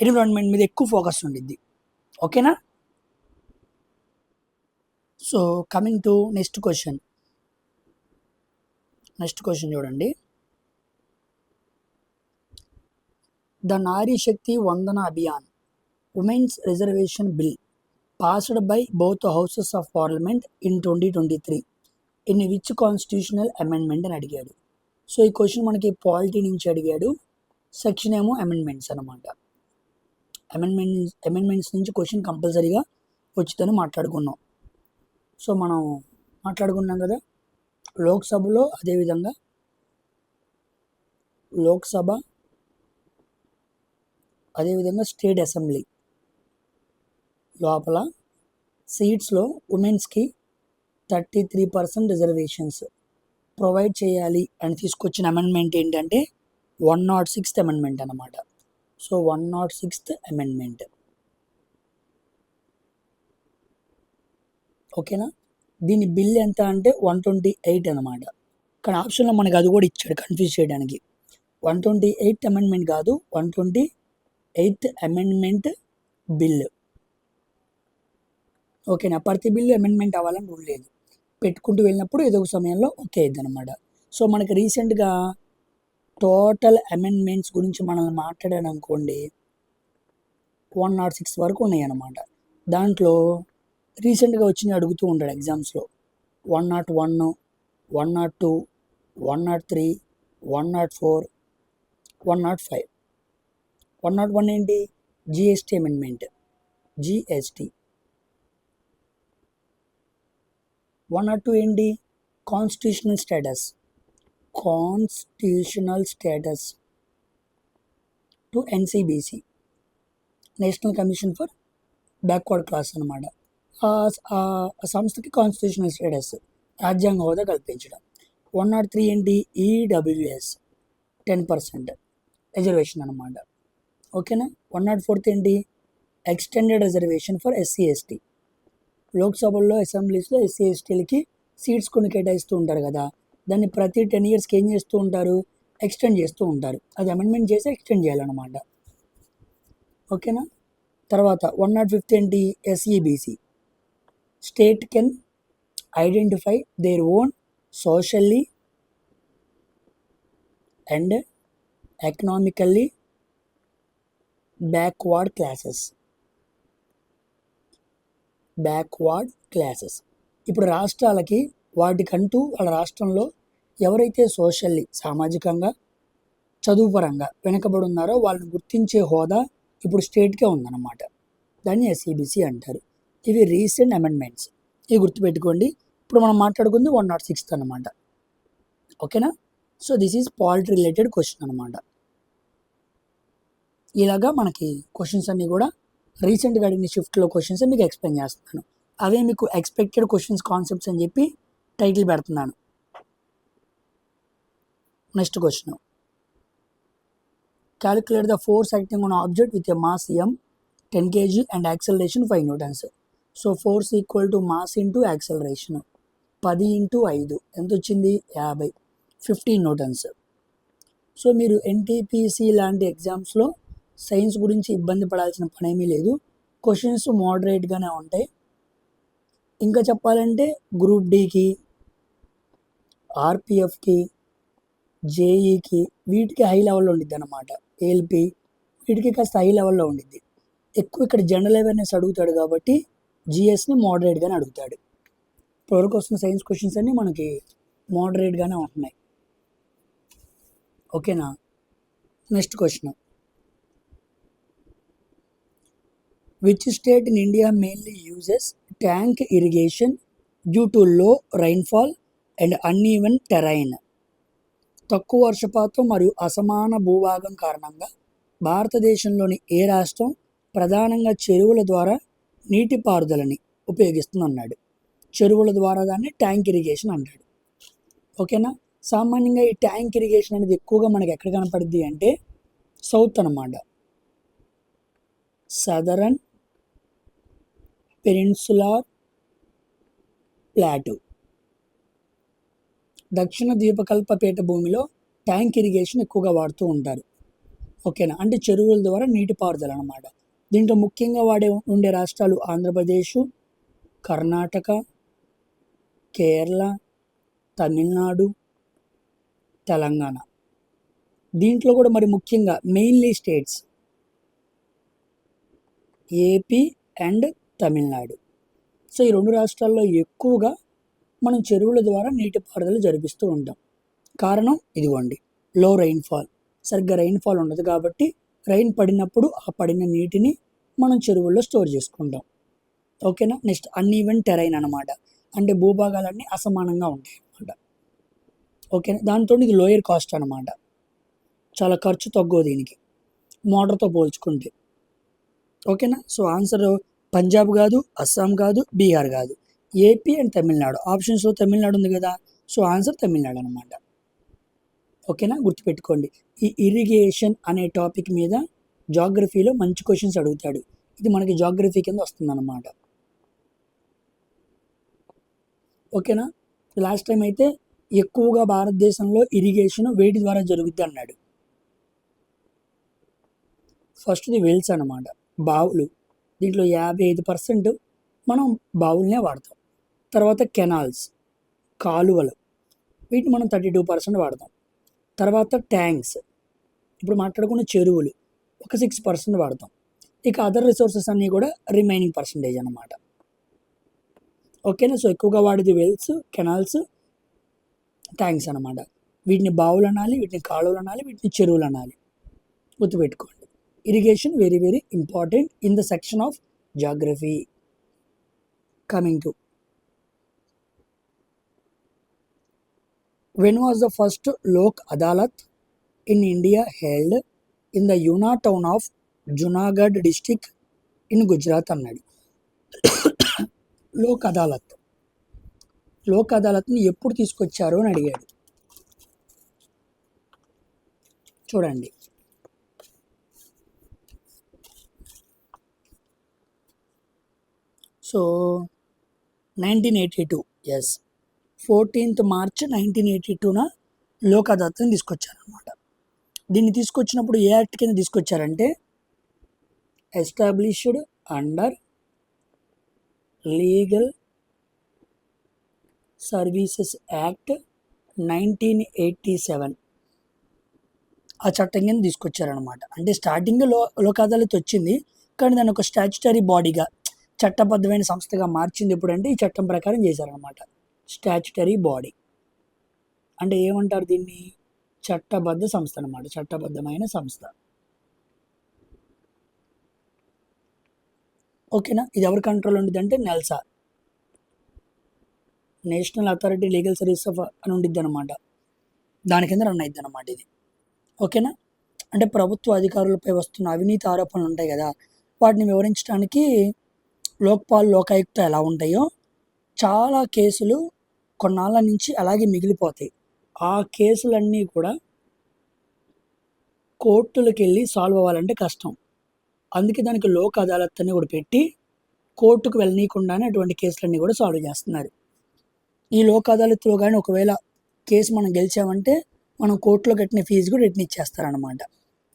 ఎన్విరాన్మెంట్ మీద ఎక్కువ ఫోకస్ ఉండిద్ది. ఓకేనా. So coming to next question చూడండి. The Nari Shakti Vandan Abhiyan women's reservation bill passed by both houses of parliament in 2023 in which constitutional amendment అని అడిగాడు. సో ఈ క్వశ్చన్ మనకి పాలిటీ నుంచి అడిగాడు. సెక్షన్ ఏమో అమెండ్మెంట్స్ అనమాట. అమెండ్మెంట్స్ నుంచి క్వశ్చన్ కంపల్సరీగా వచ్చిందని మాట్లాడుకున్నాం. సో మనం మాట్లాడుకున్నాం కదా, లోక్సభలో అదేవిధంగా స్టేట్ అసెంబ్లీ లోపల సీట్స్లో ఉమెన్స్కి 33% రిజర్వేషన్స్ ప్రొవైడ్ చేయాలి అని తీసుకొచ్చిన అమెండ్మెంట్ ఏంటంటే 106th అమెండ్మెంట్ అనమాట. So 106th amendment. ఓకేనా. దీని బిల్ ఎంత అంటే 128 అనమాట. కానీ ఆప్షన్లో మనకి అది కూడా ఇచ్చాడు కన్ఫ్యూజ్ చేయడానికి. 128th అమెండ్మెంట్ కాదు, 128th అమెండ్మెంట్ బిల్. ఓకేనా, ప్రతి బిల్లు అమెండ్మెంట్ అవ్వాలని రూల్ లేదు, పెట్టుకుంటూ వెళ్ళినప్పుడు ఏదో ఒక సమయంలో ఓకే అయింది అనమాట. సో మనకి రీసెంట్గా టోటల్ అమెండ్మెంట్స్ గురించి మనల్ని మాట్లాడాను అనుకోండి, 106 వరకు ఉన్నాయి అన్నమాట. దాంట్లో రీసెంట్గా వచ్చినవి అడుగుతూ ఉంటాడు ఎగ్జామ్స్లో. 101, 102, 103, 104, 105. 101 ఏంటి? GST amendment, GST. 102 ఏంటి? Constitutional status to NCBC, national commission for backward class అనమాట. ఆ సంస్థకి కాన్స్టిట్యూషనల్ స్టేటస్, రాజ్యాంగ హోదా కల్పించడం. 103 ఏంటి? ఈడబ్ల్యూఎస్ 10% రిజర్వేషన్ అనమాట. ఓకేనా. 104 ఏంటి? Extended reservation for SC ST. లోక్సభల్లో, అసెంబ్లీస్లో ఎస్సీ ఎస్టీలకి సీట్స్ కొన్ని కేటాయిస్తూ ఉంటారు కదా, దాన్ని ప్రతి 10 yearsకి ఏం చేస్తూ ఉంటారు? ఎక్స్టెండ్ చేస్తూ ఉంటారు. అది అమెండ్మెంట్ చేసి ఎక్స్టెండ్ చేయాలన్నమాట. ఓకేనా. తర్వాత 105 ఏంటి? SEBC, state can identify their own socially and economically backward classes. ఇప్పుడు రాష్ట్రాలకి వాటికంటూ వాళ్ళ రాష్ట్రంలో ఎవరైతే సోషల్లీ, సామాజికంగా, చదువుపరంగా వెనకబడి ఉన్నారో వాళ్ళని గుర్తించే హోదా ఇప్పుడు స్టేట్కే ఉందన్నమాట. దాన్ని ఎస్ఈబిసి అంటారు. ఇవి రీసెంట్ అమెండ్మెంట్స్, ఇవి గుర్తుపెట్టుకోండి. ఇప్పుడు మనం మాట్లాడుకుంది 106 అనమాట. ఓకేనా. So this is polity related question అనమాట. ఇలాగా మనకి క్వశ్చన్స్ అన్నీ కూడా రీసెంట్గా అడిగిన షిఫ్ట్లో క్వశ్చన్స్ మీకు ఎక్స్ప్లెయిన్ చేస్తున్నాను. అవే మీకు ఎక్స్పెక్టెడ్ క్వశ్చన్స్ కాన్సెప్ట్స్ అని చెప్పి టైటిల్ పెడుతున్నాను. Next question, calculate the force acting on object with a mass m 10 kg and acceleration 5 newtons. So force equal to mass into acceleration 10 × 5 ఎంత వచ్చింది? 50, 15 newtons. సో మీరు ఎన్టీపీసీ లాంటి ఎగ్జామ్స్లో సైన్స్ గురించి ఇబ్బంది పడాల్సిన పనేమీ లేదు. క్వశ్చన్స్ మోడరేట్గానే ఉంటాయి. ఇంకా చెప్పాలంటే గ్రూప్ డికి, ఆర్పిఎఫ్కి, జేఈకి వీటికి హై లెవెల్లో ఉండిద్ది అనమాట. ఏఎల్పి వీటికి కాస్త హై లెవెల్లో ఉండిద్ది. ఎక్కువ ఇక్కడ జనరల్ అవేర్నెస్ అడుగుతాడు కాబట్టి జిఎస్ని మోడరేట్గానే అడుగుతాడు. ఇప్పటివరకు వస్తున్న సైన్స్ క్వశ్చన్స్ అన్నీ మనకి మోడరేట్గానే ఉంటున్నాయి. ఓకేనా. Next question, which state in India mainly uses tank irrigation due to లో రైన్ఫాల్ అండ్ అన్ఈవెన్ టెరైన్? తక్కువ వర్షపాతం మరియు అసమాన భూభాగం కారణంగా భారతదేశంలోని ఏ రాష్ట్రం ప్రధానంగా చెరువుల ద్వారా నీటిపారుదలని ఉపయోగిస్తుందన్నాడు. చెరువుల ద్వారా దాన్ని ట్యాంక్ ఇరిగేషన్ అంటాడు. ఓకేనా. సామాన్యంగా ఈ ట్యాంక్ ఇరిగేషన్ అనేది ఎక్కువగా మనకి ఎక్కడ కనపడుద్ది అంటే సౌత్ అన్నమాట. సదరన్ పెనిన్సులార్ ప్లాటూ, దక్షిణ ద్వీపకల్ప పీఠభూమిలో ట్యాంక్ ఇరిగేషన్ ఎక్కువగా వాడుతూ ఉంటారు. ఓకేనా. అంటే చెరువుల ద్వారా నీటిపారుదల అనమాట. దీంట్లో ముఖ్యంగా ఉండే రాష్ట్రాలు ఆంధ్రప్రదేశ్, కర్ణాటక, కేరళ, తమిళనాడు, తెలంగాణ. దీంట్లో కూడా మరి ముఖ్యంగా mainly states AP and Tamil Nadu. So ఈ రెండు రాష్ట్రాల్లో ఎక్కువగా మనం చెరువుల ద్వారా నీటిపారుదల జరిపిస్తూ ఉంటాం. కారణం ఇదిగోండి, లో రైన్ఫాల్. సరిగ్గా రైన్ఫాల్ ఉండదు కాబట్టి రైన్ పడినప్పుడు ఆ పడిన నీటిని మనం చెరువుల్లో స్టోర్ చేసుకుంటాం. ఓకేనా. నెక్స్ట్ అన్ఈవెన్ టెరైన్ అనమాట, అంటే భూభాగాలన్నీ అసమానంగా ఉంటాయి అన్నమాట. ఓకేనా. దాంతో ఇది లోయర్ కాస్ట్ అనమాట, చాలా ఖర్చు తక్కువ దీనికి మోటార్తో పోల్చుకుంటే. ఓకేనా. సో ఆన్సర్ పంజాబ్ కాదు, అస్సాం కాదు, బీహార్ కాదు, ఏపీ అండ్ తమిళనాడు. ఆప్షన్స్లో తమిళనాడు ఉంది కదా, సో ఆన్సర్ తమిళనాడు అనమాట. ఓకేనా. గుర్తుపెట్టుకోండి. ఈ ఇరిగేషన్ అనే టాపిక్ మీద జాగ్రఫీలో మంచి క్వశ్చన్స్ అడుగుతాడు. ఇది మనకి జాగ్రఫీ కింద వస్తుందన్నమాట. ఓకేనా. లాస్ట్ టైం అయితే ఎక్కువగా భారతదేశంలో ఇరిగేషన్ వేటి ద్వారా జరుగుద్ది అన్నాడు. ఫస్ట్ది వెల్స్ అనమాట, బావులు. దీంట్లో 55% మనం బావులనే వాడతాం. తర్వాత కెనాల్స్, కాలువలు, వీటిని మనం 32% వాడతాం. తర్వాత ట్యాంక్స్, ఇప్పుడు మాట్లాడుకున్న చెరువులు ఒక 6% వాడతాం. ఇక అదర్ రిసోర్సెస్ అన్నీ కూడా రిమైనింగ్ పర్సంటేజ్ అనమాట. ఓకేనా. సో ఎక్కువగా వాడేది వెల్స్, కెనాల్స్, ట్యాంక్స్ అనమాట. వీటిని బావులు అనాలి, వీటిని కాలువలు అనాలి, వీటిని చెరువులు అనాలి. గుర్తుపెట్టుకోండి. Irrigation very very important in the section of geography. Coming to when was the first Lok Adalat in India held in the Una town of Junagadh district in Gujarat అన్నాడు. లోక్ అదాలత్, లోక్ అదాలత్ని ఎప్పుడు తీసుకొచ్చారు అని అడిగాడు. చూడండి, సో 1982, ఎస్, 14th March 1982న లోక్ అదాలత్ని తీసుకొచ్చారనమాట. దీన్ని తీసుకొచ్చినప్పుడు ఏ యాక్ట్ కింద తీసుకొచ్చారంటే established under legal services act 1987 ఆ చట్టం కింద తీసుకొచ్చారనమాట. అంటే స్టార్టింగ్ లోక్ అదాలత్ వచ్చింది, కానీ దాన్ని ఒక స్టాచ్యుటరీ బాడీగా, చట్టబద్ధమైన సంస్థగా మార్చింది ఎప్పుడంటే ఈ చట్టం ప్రకారం చేశారనమాట. స్టాచ్యుటరీ బాడీ అంటే ఏమంటారు దీన్ని? చట్టబద్ధ సంస్థ అనమాట, చట్టబద్ధమైన సంస్థ. ఓకేనా. ఇది ఎవరి కంట్రోల్ ఉంటుంది అంటే NALSA, national authority legal service of అని ఉండిద్ది అనమాట. దాని కింద రన్ అయిద్ది అనమాట ఇది. ఓకేనా. అంటే ప్రభుత్వ అధికారులపై వస్తున్న అవినీతి ఆరోపణలు ఉంటాయి కదా, వాటిని వివరించడానికి లోక్పాల్, లోకాయుక్త ఎలా ఉంటాయో చాలా కేసులు కొన్నాళ్ళ నుంచి అలాగే మిగిలిపోతాయి. ఆ కేసులన్నీ కూడా కోర్టులకు వెళ్ళి సాల్వ్ అవ్వాలంటే కష్టం. అందుకే దానికి లోక్ అదాలత్ అని కూడా పెట్టి కోర్టుకు వెళ్ళనీయకుండానే అటువంటి కేసులన్నీ కూడా సాల్వ్ చేస్తున్నారు. ఈ లోక్ అదాలత్లో కానీ ఒకవేళ కేసు మనం గెలిచామంటే మనం కోర్టులో కట్టిన ఫీజు కూడా రిటర్న్ ఇచ్చేస్తారనమాట.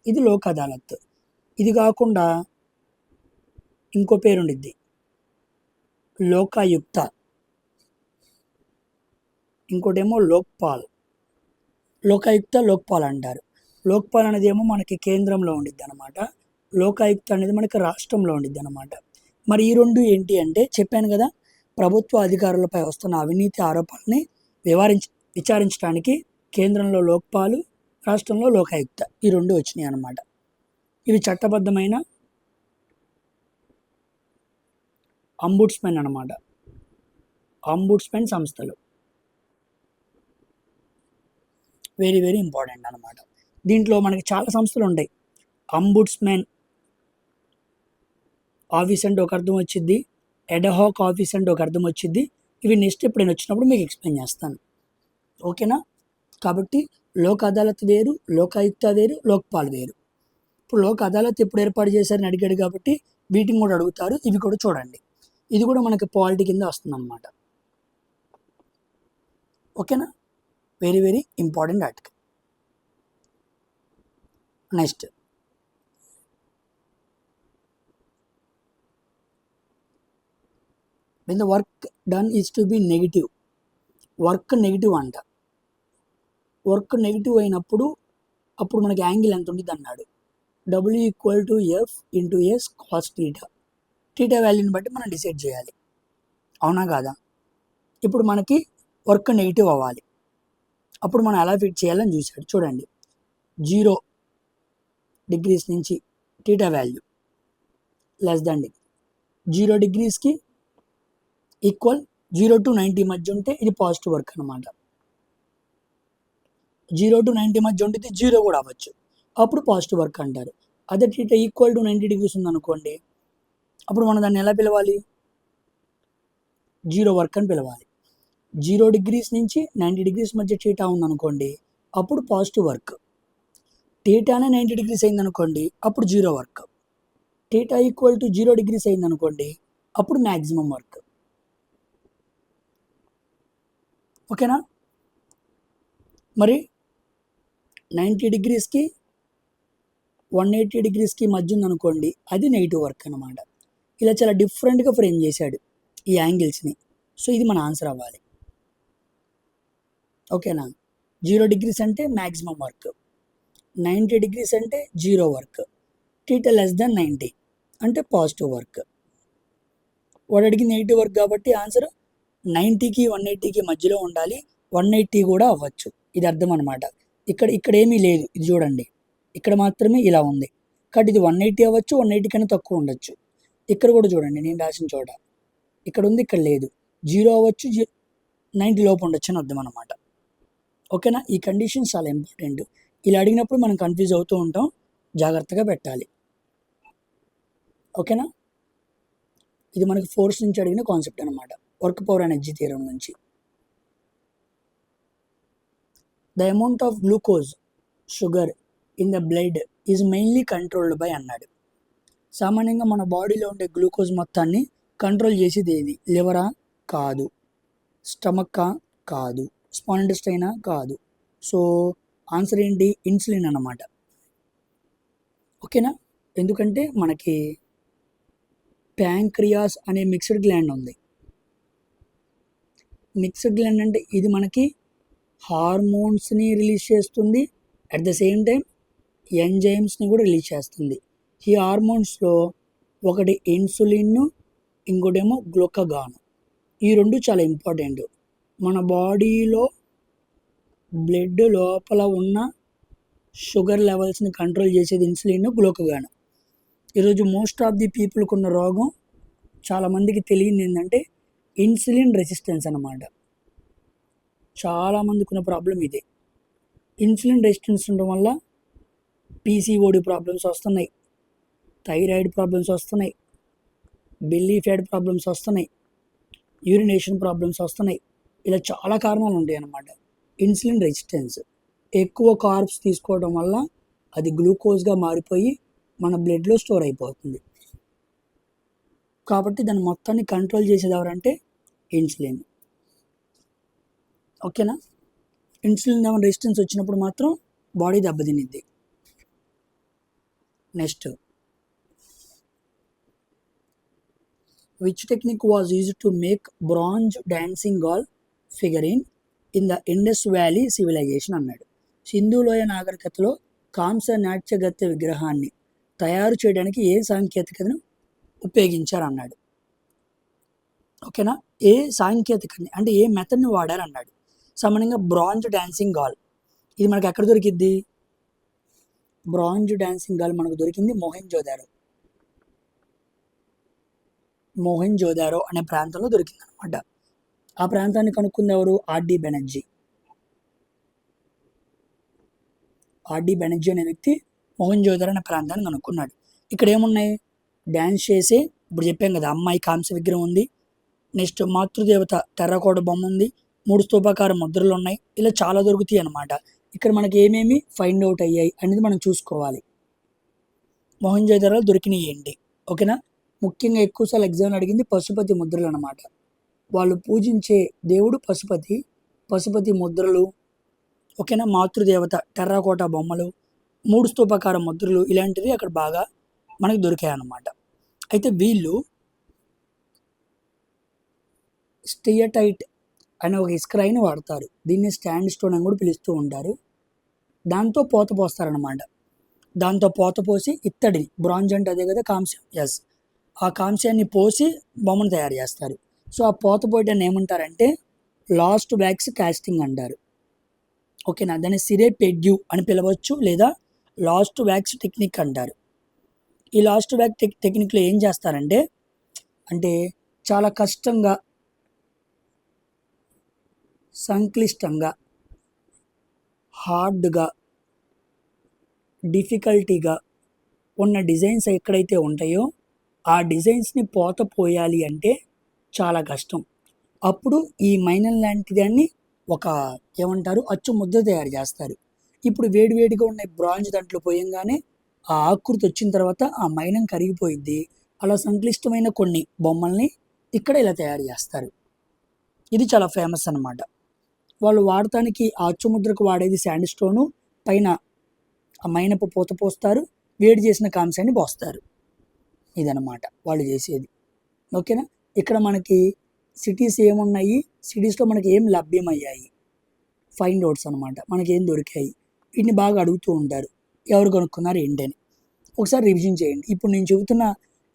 ఇది లోక్ అదాలత్. ఇది కాకుండా ఇంకో పేరు ఉండిద్ది, లోకాయుక్త, ఇంకోటేమో లోక్పాల్. లోకాయుక్త, లోక్పాల్ అంటారు. లోక్పాల్ అనేది ఏమో మనకి కేంద్రంలో ఉండిద్ది అనమాట, లోకాయుక్త అనేది మనకి రాష్ట్రంలో ఉండిద్ది అనమాట. మరి ఈ రెండు ఏంటి అంటే చెప్పాను కదా, ప్రభుత్వ అధికారులపై వస్తున్న అవినీతి ఆరోపణల్ని విచారించడానికి కేంద్రంలో లోక్పాలు, రాష్ట్రంలో లోకాయుక్త, ఈ రెండు వచ్చినాయి అన్నమాట. ఇవి చట్టబద్ధమైన అంబుడ్స్మెన్ అన్నమాట, అంబుడ్స్మెన్ సంస్థలు. వెరీ వెరీ ఇంపార్టెంట్ అనమాట. దీంట్లో మనకి చాలా సంస్థలు ఉంటాయి. అంబుడ్స్మెన్ ఆఫీస్ అంటే ఒక అర్థం వచ్చింది, ఎడహాక్ ఆఫీస్ అంటే ఒక అర్థం వచ్చింది. ఇవి నెక్స్ట్ ఎప్పుడైనా వచ్చినప్పుడు మీకు ఎక్స్ప్లెయిన్ చేస్తాను. ఓకేనా. కాబట్టి లోక్ అదాలత్ వేరు, లోకాయుక్త వేరు, లోక్పాల్ వేరు. ఇప్పుడు లోక్ అదాలత్ ఎప్పుడు ఏర్పాటు చేశారని అడిగాడు కాబట్టి వీటిని కూడా అడుగుతారు. ఇవి కూడా చూడండి, ఇది కూడా మనకి పాలిటీ కింద వస్తుంది అన్నమాట. ఓకేనా. Very very important article. Next, when the work done is to be negative, work negative అంట. వర్క్ నెగిటివ్ అయినప్పుడు అప్పుడు మనకి యాంగిల్ ఎంత ఉంటుంది అన్నాడు. W=F × S cos θ. థీటా వాల్యూని బట్టి మనం డిసైడ్ చేయాలి, అవునా కాదా? ఇప్పుడు మనకి వర్క్ నెగిటివ్ అవ్వాలి, అప్పుడు మనం ఎలా ఫిట్ చేయాలని చూశాడు. చూడండి, 0 degrees నుంచి థీటా వాల్యూ లెస్ దాన్ 0 degreesకి ఈక్వల్ 0 to 90 మధ్య ఉంటే ఇది పాజిటివ్ వర్క్ అనమాట. 0 to 90 మధ్య ఉంటుంది, 0 కూడా అవ్వచ్చు, అప్పుడు పాజిటివ్ వర్క్ అంటారు. అదే థీటా ఈక్వల్ టు 90 degrees ఉందనుకోండి, అప్పుడు మనం దాన్ని ఎలా పిలవాలి? 0 వర్క్ అని పిలవాలి. 0 degrees నుంచి 90 degrees మధ్య థీటా ఉందనుకోండి, అప్పుడు పాజిటివ్ వర్క్. థీటానే 90 degrees అయిందనుకోండి, అప్పుడు 0 work. Theta equal to 0 degrees అయిందనుకోండి, అప్పుడు మ్యాక్సిమం వర్క్. ఓకేనా. మరి 90 డిగ్రీస్కి 180 డిగ్రీస్కి మధ్య ఉందనుకోండి, అది నెగిటివ్ వర్క్ అనమాట. ఇలా చాలా డిఫరెంట్గా ఫ్రేమ్ చేశాడు ఈ యాంగిల్స్ని. సో ఇది మన ఆన్సర్ అవ్వాలి. ఓకేనా. 0 డిగ్రీస్ అంటే మ్యాక్సిమం వర్క్, 90 డిగ్రీస్ అంటే జీరో వర్క్, θ లెస్ దెన్ 90 అంటే పాజిటివ్ వర్క్. వాడు అడిగింది నెగిటివ్ వర్క్ కాబట్టి ఆన్సర్ 90కి 180కి మధ్యలో ఉండాలి, 180 కూడా అవ్వచ్చు. ఇది అర్థం అనమాట. ఇక్కడ ఏమీ లేదు, ఇది చూడండి, ఇక్కడ మాత్రమే ఇలా ఉంది కాబట్టి ఇది 180 అవ్వచ్చు, 180 కన్నా తక్కువ ఉండొచ్చు. ఇక్కడ కూడా చూడండి, నేను రాసిన చోట ఇక్కడ ఉంది, ఇక్కడ లేదు. 0 అవ్వచ్చు, 90 లోపు ఉండొచ్చు అని అర్థం అనమాట. ఓకేనా. ఈ కండిషన్స్ చాలా ఇంపార్టెంట్. ఇలా అడిగినప్పుడు మనం కన్ఫ్యూజ్ అవుతూ ఉంటాం, జాగ్రత్తగా పెట్టాలి. ఓకేనా. ఇది మనకి ఫోర్స్ నుంచి అడిగిన కాన్సెప్ట్ అనమాట, వర్క్ పవర్ ఎనర్జీ థియరం నుంచి. The amount of glucose sugar in the blood is mainly controlled by అన్నాడు. సామాన్యంగా మన బాడీలో ఉండే గ్లూకోజ్ మొత్తాన్ని కంట్రోల్ చేసేది ఏది? లివరా? కాదు. స్టమక్కా? కాదు. స్మాల్ ఇంటెస్టైనా? కాదు. సో ఆన్సర్ ఏంటి? ఇన్సులిన్ అన్నమాట. ఓకేనా. ఎందుకంటే మనకి ప్యాంక్రియాస్ అనే మిక్స్డ్ గ్లాండ్ ఉంది. మిక్స్డ్ గ్లాండ్ అంటే ఇది మనకి హార్మోన్స్ని రిలీజ్ చేస్తుంది, అట్ ద సేమ్ టైం ఎంజైమ్స్ని కూడా రిలీజ్ చేస్తుంది. ఈ హార్మోన్స్లో ఒకటి ఇన్సులిన్, ఇంకోటేమో గ్లూకగాన్. ఈ రెండు చాలా ఇంపార్టెంట్. మన బాడీలో బ్లడ్ లోపల ఉన్న షుగర్ లెవెల్స్ని కంట్రోల్ చేసేది ఇన్సులిన్, గ్లూకగాన్. ఈరోజు మోస్ట్ ఆఫ్ ది పీపుల్కి ఉన్న రోగం, చాలామందికి తెలియదు ఏంటంటే ఇన్సులిన్ రెసిస్టెన్స్ అన్నమాట. చాలామందికి ఉన్న ప్రాబ్లం ఇదే. ఇన్సులిన్ రెసిస్టెన్స్ ఉండడం వల్ల పీసీఓడి ప్రాబ్లమ్స్ వస్తున్నాయి, థైరాయిడ్ ప్రాబ్లమ్స్ వస్తున్నాయి, బెల్లీ ఫ్యాట్ ప్రాబ్లమ్స్ వస్తున్నాయి, యూరినేషన్ ప్రాబ్లమ్స్ వస్తున్నాయి. ఇలా చాలా కారణాలు ఉంటాయి అన్నమాట. ఇన్సులిన్ రెసిస్టెన్స్ ఎక్కువ కార్బ్స్ తీసుకోవడం వల్ల అది గ్లూకోజ్గా మారిపోయి మన బ్లడ్లో స్టోర్ అయిపోతుంది. కాబట్టి దాన్ని మొత్తాన్ని కంట్రోల్ చేసేది ఎవరంటే ఇన్సులిన్. ఓకేనా. ఇన్సులిన్ ఏమైనా రెసిస్టెన్స్ వచ్చినప్పుడు మాత్రం బాడీ దెబ్బతినిద్ది. Next, which technique was used to make bronze dancing doll figurine in the Indus Valley civilization అన్నాడు. సింధులోయ నాగరికతలో కాంస్య నాట్యగత్తె విగ్రహాన్ని తయారు చేయడానికి ఏ సాంకేతికతను ఉపయోగించారు అన్నాడు. ఓకేనా. ఏ సాంకేతికని అంటే ఏ మెథడ్ని వాడారు అన్నాడు. సామాన్యంగా బ్రాంజ్ డాన్సింగ్ గాల్, ఇది మనకు ఎక్కడ దొరికిద్ది? బ్రాంజ్ డాన్సింగ్ గాల్ మనకు దొరికింది మొహెంజోదారో అనే ప్రాంతంలో దొరికింది అనమాట. ఆ ప్రాంతాన్ని కనుక్కుంది ఎవరు? ఆర్డి బెనర్జీ అనే వ్యక్తి మొహెంజోదారో అనే ప్రాంతాన్ని కనుక్కున్నాడు. ఇక్కడ ఏమున్నాయి? డ్యాన్స్ చేసే, ఇప్పుడు చెప్పాం కదా, అమ్మాయి కాంస్య విగ్రహం ఉంది, నెక్స్ట్ మాతృదేవత టెర్రకోట బొమ్మ ఉంది, 3 స్తూపాకార ముద్రలు ఉన్నాయి. ఇలా చాలా దొరుకుతాయి అన్నమాట. ఇక్కడ మనకి ఏమేమి ఫైండ్ అవుట్ అయ్యాయి అనేది మనం చూసుకోవాలి. మొహెంజోదారోలో దొరికినవి ఏంటి? ఓకేనా. ముఖ్యంగా ఎక్కువసార్లు ఎగ్జామ్ అడిగింది పశుపతి ముద్రలు అన్నమాట. వాళ్ళు పూజించే దేవుడు పశుపతి ముద్రలు. ఓకేనా. మాతృదేవత టెర్రకోట బొమ్మలు, 3 స్తూపాకార ముద్రలు, ఇలాంటివి అక్కడ బాగా మనకు దొరికాయి అన్నమాట. అయితే వీళ్ళు స్టియటైట్ అనే ఒక ఇస్క్రాయిని వాడతారు. దీన్ని స్టాండ్ స్టోన్ అని కూడా పిలుస్తూ ఉంటారు. దాంతో పోత పోస్తారనమాట. దాంతో పోత పోసి ఇత్తడిని, బ్రాంజ్ అంటే అదే కదా కాంస్యం, ఆ కాంస్యాన్ని పోసి బొమ్మను తయారు చేస్తారు. సో ఆ పోత పోయటాన్ని ఏమంటారంటే లాస్ట్ వ్యాక్స్ కాస్టింగ్ అంటారు. ఓకేనా. దాన్ని సిరే పెడ్యూ అని పిలవచ్చు, లేదా లాస్ట్ వ్యాక్స్ టెక్నిక్ అంటారు. ఈ లాస్ట్ వ్యాక్స్ టెక్నిక్లో ఏం చేస్తారంటే, అంటే చాలా కష్టంగా, సంక్లిష్టంగా, హార్డ్గా, డిఫికల్టీగా ఉన్న డిజైన్స్ ఎక్కడైతే ఉంటాయో ఆ డిజైన్స్ని పోత పోయాలి అంటే చాలా కష్టం. అప్పుడు ఈ మైనన్ లాంటి దాన్ని ఒక ఏమంటారు, అచ్చు ముద్ద తయారు చేస్తారు. ఇప్పుడు వేడివేడిగా ఉన్న బ్రాంజ్ దాంట్లో పోయంగానే ఆ ఆకృతి వచ్చిన తర్వాత ఆ మైనం కరిగిపోయింది. అలా సంక్లిష్టమైన కొన్ని బొమ్మల్ని ఇక్కడ ఇలా తయారు చేస్తారు. ఇది చాలా ఫేమస్ అన్నమాట. వాళ్ళు వాడటానికి ఆ అచ్చుముద్రకు వాడేది శాండ్ స్టోను, పైన ఆ మైనపు పూత పోస్తారు, వేడి చేసిన కాంస్యాన్ని పోస్తారు. ఇదనమాట వాళ్ళు చేసేది. ఓకేనా. ఇక్కడ మనకి సిటీస్ ఏమున్నాయి, సిటీస్లో మనకి ఏం లభ్యమయ్యాయి, ఫైండ్ అవుట్స్ అనమాట, మనకి ఏం దొరికాయి, వీటిని బాగా అడుగుతూ ఉంటారు, ఎవరు కనుక్కున్నారు ఏంటని. ఒకసారి రివిజన్ చేయండి. ఇప్పుడు నేను చెబుతున్న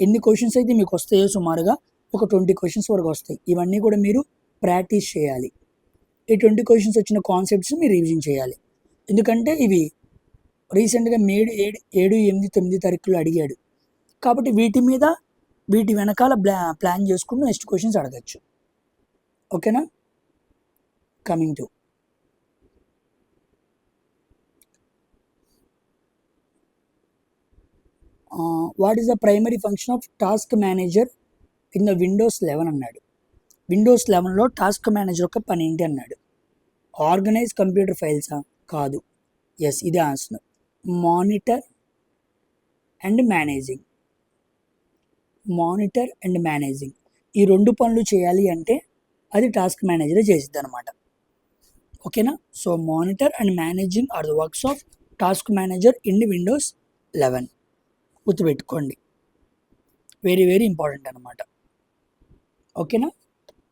ఎన్ని క్వశ్చన్స్ అయితే మీకు వస్తాయో సుమారుగా ఒక 20 క్వశ్చన్స్ వరకు వస్తాయి. ఇవన్నీ కూడా మీరు ప్రాక్టీస్ చేయాలి. ఈ 20 క్వశ్చన్స్ వచ్చిన కాన్సెప్ట్స్ మీరు రివిజన్ చేయాలి. ఎందుకంటే ఇవి రీసెంట్గా మే 7, 8, 9 తారీఖులో అడిగాడు. కాబట్టి వీటి వెనకాల ప్లాన్ చేసుకుంటూ నెక్స్ట్ క్వశ్చన్స్ అడగచ్చు. ఓకేనా. Coming to what is the primary function of task manager in the Windows 11 అన్నాడు. విండోస్ 11లో టాస్క్ మేనేజర్ యొక్క పని ఏంటి అన్నాడు. ఆర్గనైజ్ కంప్యూటర్ ఫైల్సా? కాదు. ఎస్, ఇదే ఆన్సర్. Monitor and managing. ఈ 2 పనులు చేయాలి అంటే అది టాస్క్ మేనేజరే చేసిద్ది అనమాట. ఓకేనా. So monitor and managing are the works of task manager in the Windows 11. గుర్తుపెట్టుకోండి, వెరీ వెరీ ఇంపార్టెంట్ అనమాట. ఓకేనా.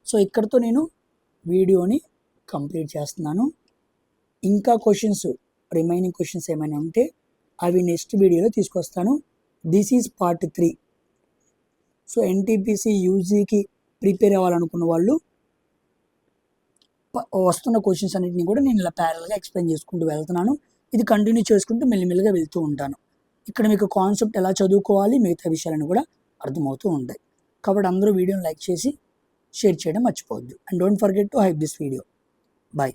సో ఇక్కడితో నేను వీడియోని కంప్లీట్ చేస్తున్నాను. ఇంకా క్వశ్చన్స్, రిమైనింగ్ క్వశ్చన్స్ ఏమైనా ఉంటే అవి నెక్స్ట్ వీడియోలో తీసుకొస్తాను. This is part 3. So NTPC యూజీకి ప్రిపేర్ అవ్వాలనుకున్న వాళ్ళు వస్తున్న క్వశ్చన్స్ అన్నింటినీ కూడా నేను ఇలా ప్యారల్గా ఎక్స్ప్లెయిన్ చేసుకుంటూ వెళ్తున్నాను. ఇది కంటిన్యూ చేసుకుంటూ మెల్లిమెల్లిగా వెళ్తూ ఉంటాను. ఇక్కడ మీకు కాన్సెప్ట్ ఎలా చదువుకోవాలి, మిగతా విషయాలను కూడా అర్థమవుతూ ఉంటాయి. కాబట్టి అందరూ వీడియోని లైక్ చేసి షేర్ చేయడం మర్చిపోవద్దు. And don't forget to hype this video. Bye.